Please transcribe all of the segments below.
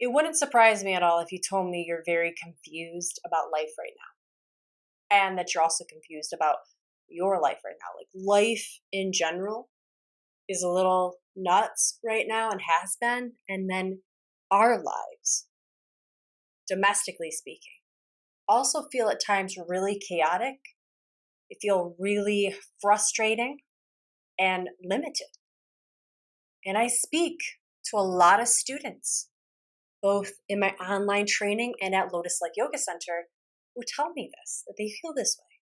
It wouldn't surprise me at all if you told me you're very confused about life right now and that you're also confused about your life right now. Like life in general is a little nuts right now and has been. And then our lives, domestically speaking, also feel at times really chaotic. They feel really frustrating and limited. And I speak to a lot of students, both in my online training and at Lotus Lake Yoga Center, who tell me this, that they feel this way.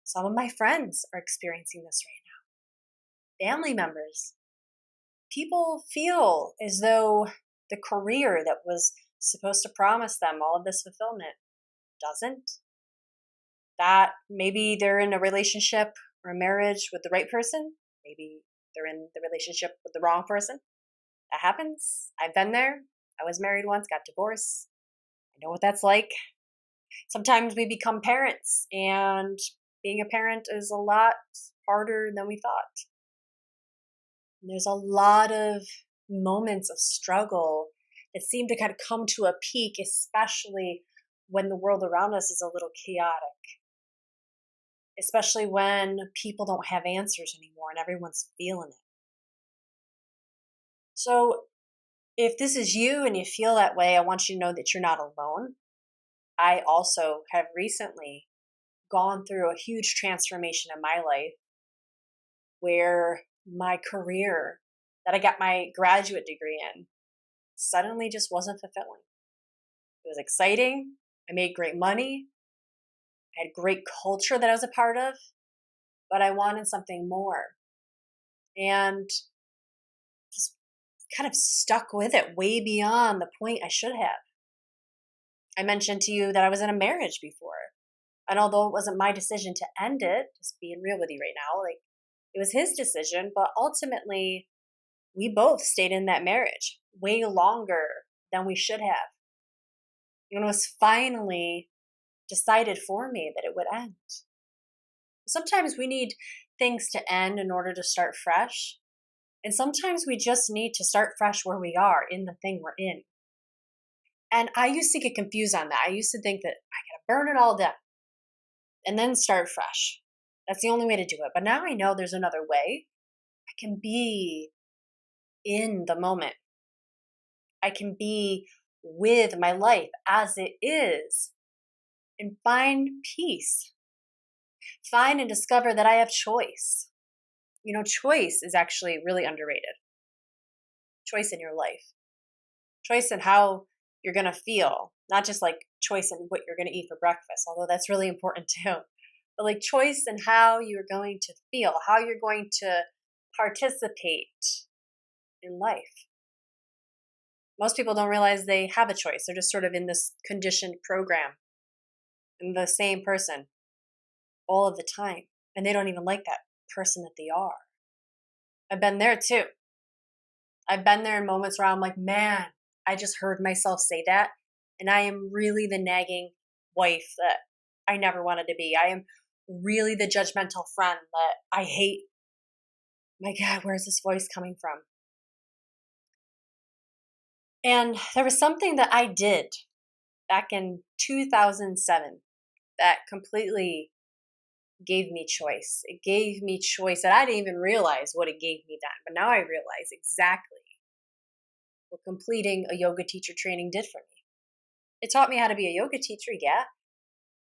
Some of my friends are experiencing this right now. Family members. People feel as though the career that was supposed to promise them all of this fulfillment doesn't. That maybe they're in a relationship or a marriage with the right person. Maybe they're in the relationship with the wrong person. That happens. I've been there. I was married once, got divorced. I know what that's like. Sometimes we become parents, and being a parent is a lot harder than we thought. And there's a lot of moments of struggle that seem to kind of come to a peak, especially when the world around us is a little chaotic, especially when people don't have answers anymore and everyone's feeling it. So, if this is you and you feel that way, I want you to know that you're not alone. I also have recently gone through a huge transformation in my life where my career that I got my graduate degree in suddenly just wasn't fulfilling. It was exciting. I made great money. I had great culture that I was a part of, but I wanted something more. And just kind of stuck with it way beyond the point I should have. I mentioned to you that I was in a marriage before. And although it wasn't my decision to end it, just being real with you right now, like it was his decision, but ultimately we both stayed in that marriage way longer than we should have. And it was finally decided for me that it would end. Sometimes we need things to end in order to start fresh. And sometimes we just need to start fresh where we are in the thing we're in. And I used to get confused on that. I used to think that I gotta burn it all down and then start fresh. That's the only way to do it. But now I know there's another way. I can be in the moment. I can be with my life as it is and find peace. Find and discover that I have choice. You know, choice is actually really underrated. Choice in your life. Choice in how you're going to feel. Not just like choice in what you're going to eat for breakfast, although that's really important too. But like choice in how you're going to feel, how you're going to participate in life. Most people don't realize they have a choice. They're just sort of in this conditioned program and the same person all of the time. And they don't even like that person that they are. I've been there too. I've been there in moments where I'm like, man, I just heard myself say that. And I am really the nagging wife that I never wanted to be. I am really the judgmental friend that I hate. My God, where's this voice coming from? And there was something that I did back in 2007 that completely gave me choice. It gave me choice that I didn't even realize what it gave me then. But now I realize exactly what completing a yoga teacher training did for me. It taught me how to be a yoga teacher, yeah.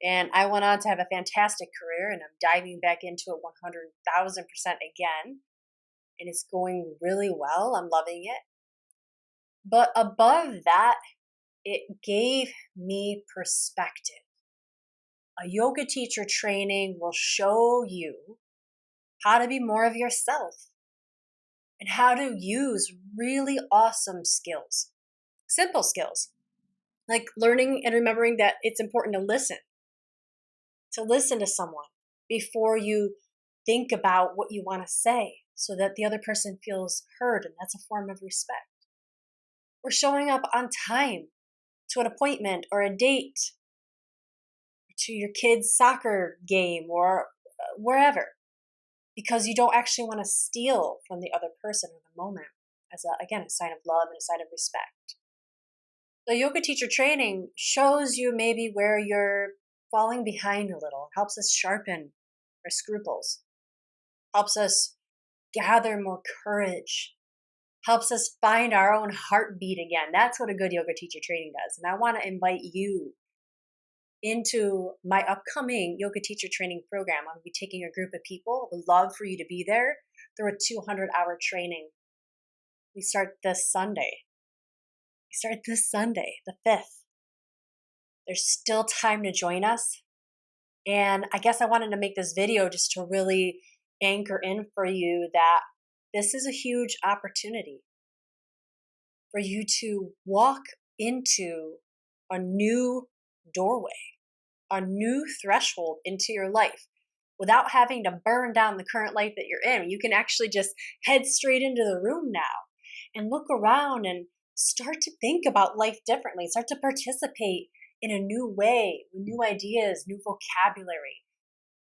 And I went on to have a fantastic career, and I'm diving back into it 100,000% again. And it's going really well. I'm loving it. But above that, it gave me perspective. A yoga teacher training will show you how to be more of yourself and how to use really awesome skills, simple skills, like learning and remembering that it's important to listen to someone before you think about what you want to say so that the other person feels heard, and that's a form of respect. Or showing up on time to an appointment or a date, to your kid's soccer game or wherever, because you don't actually want to steal from the other person in the moment as, again, a sign of love and a sign of respect. The yoga teacher training shows you maybe where you're falling behind a little, helps us sharpen our scruples, helps us gather more courage, helps us find our own heartbeat again. That's what a good yoga teacher training does. And I want to invite you into my upcoming yoga teacher training program. I'll be taking a group of people. I would love for you to be there through a 200-hour training. We start this Sunday. The 5th. There's still time to join us. And I guess I wanted to make this video just to really anchor in for you that this is a huge opportunity for you to walk into a new doorway, a new threshold into your life without having to burn down the current life that you're in. You can actually just head straight into the room now and look around and start to think about life differently, start to participate in a new way, with new ideas, new vocabulary,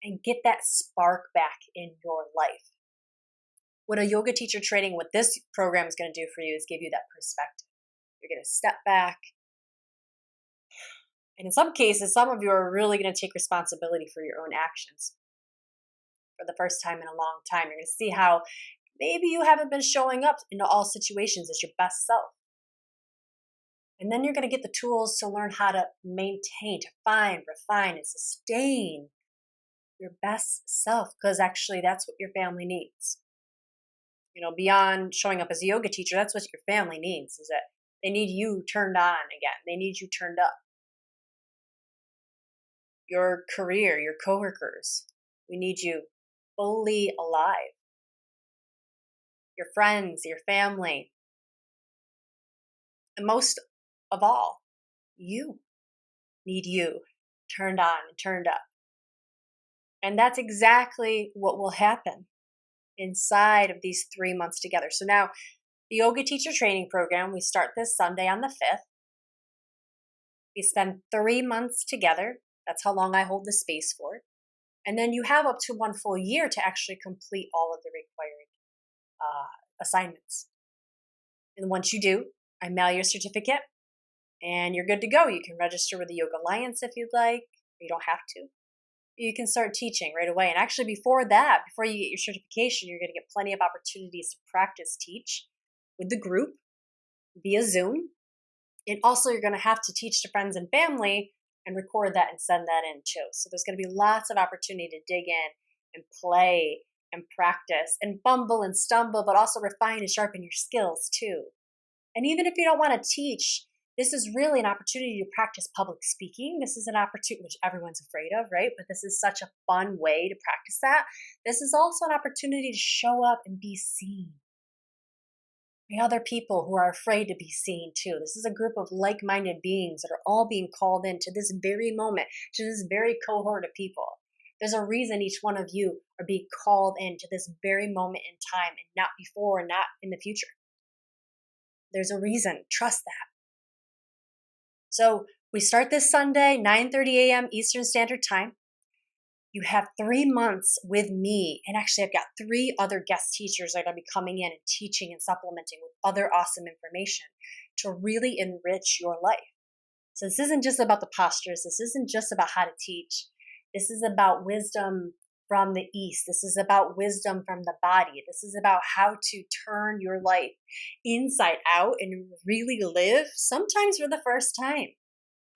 and get that spark back in your life. What a yoga teacher training, what this program is going to do for you is give you that perspective. You're going to step back. And in some cases, some of you are really going to take responsibility for your own actions for the first time in a long time. You're going to see how maybe you haven't been showing up into all situations as your best self. And then you're going to get the tools to learn how to maintain, to find, refine, and sustain your best self, because actually that's what your family needs. Beyond showing up as a yoga teacher, that's what your family needs, is that they need you turned on again. They need you turned up. Your career, your coworkers, we need you fully alive. Your friends, your family, and most of all, you need you turned on and turned up. And that's exactly what will happen inside of these 3 months together. So now, the yoga teacher training program, we start this Sunday on the 5th. We spend 3 months together. That's how long I hold the space for. And then you have up to 1 full year to actually complete all of the required assignments. And once you do, I mail your certificate and you're good to go. You can register with the Yoga Alliance if you'd like. You don't have to. You can start teaching right away. And actually before you get your certification, you're going to get plenty of opportunities to practice teach with the group via Zoom. And also you're going to have to teach to friends and family and record that and send that in too. So there's going to be lots of opportunity to dig in and play and practice and fumble and stumble, but also refine and sharpen your skills too. And even if you don't want to teach, this is really an opportunity to practice public speaking. This is an opportunity, which everyone's afraid of, right? But this is such a fun way to practice that. This is also an opportunity to show up and be seen by other people who are afraid to be seen too. This is a group of like-minded beings that are all being called into this very moment, to this very cohort of people. There's a reason each one of you are being called into this very moment in time and not before and not in the future. There's a reason. Trust that. So we start this Sunday, 9:30 a.m. Eastern Standard Time. You have 3 months with me. And actually, I've got 3 other guest teachers that are going to be coming in and teaching and supplementing with other awesome information to really enrich your life. So this isn't just about the postures. This isn't just about how to teach. This is about wisdom from the East. This is about wisdom from the body. This is about how to turn your life inside out and really live, sometimes for the first time.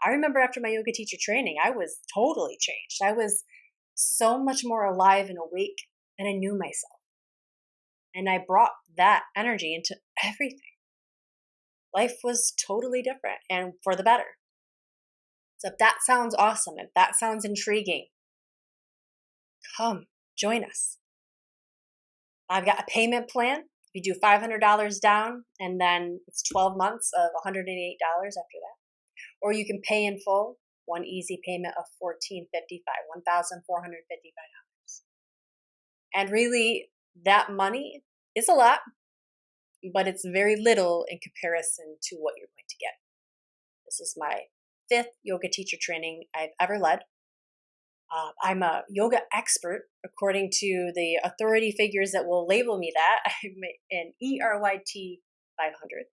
I remember after my yoga teacher training, I was totally changed. I was so much more alive and awake, and I knew myself. And I brought that energy into everything. Life was totally different and for the better. So if that sounds awesome, if that sounds intriguing, come join us. I've got a payment plan. You do $500 down, and then it's 12 months of $188 after that. Or you can pay in full, one easy payment of $1,455. And really, that money is a lot, but it's very little in comparison to what you're going to get. This is my 5th yoga teacher training I've ever led. I'm a yoga expert, according to the authority figures that will label me that. I'm an ERYT 500,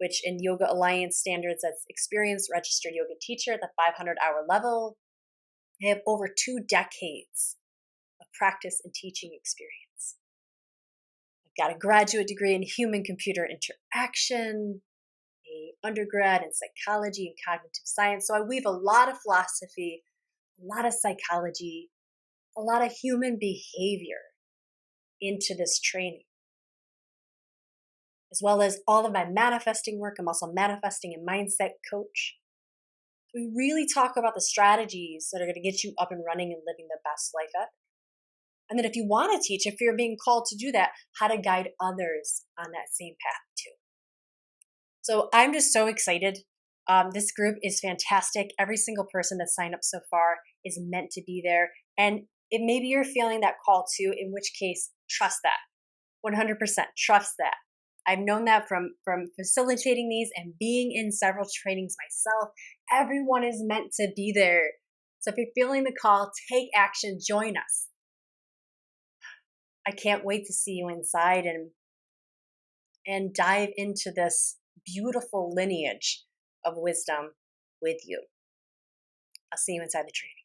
which in Yoga Alliance standards, that's experienced registered yoga teacher at the 500-hour level. I have over 2 decades of practice and teaching experience. I've got a graduate degree in human computer interaction, a undergrad in psychology and cognitive science. So I weave a lot of philosophy, a lot of psychology, a lot of human behavior into this training, as well as all of my manifesting work. I'm also a manifesting and mindset coach. We really talk about the strategies that are going to get you up and running and living the best life ever. And then if you want to teach, if you're being called to do that, how to guide others on that same path too. So I'm just so excited. This group is fantastic. Every single person that's signed up so far is meant to be there. And maybe you're feeling that call too, in which case, trust that. 100% trust that. I've known that from facilitating these and being in several trainings myself. Everyone is meant to be there. So if you're feeling the call, take action, join us. I can't wait to see you inside and dive into this beautiful lineage of wisdom with you. I'll see you inside the training.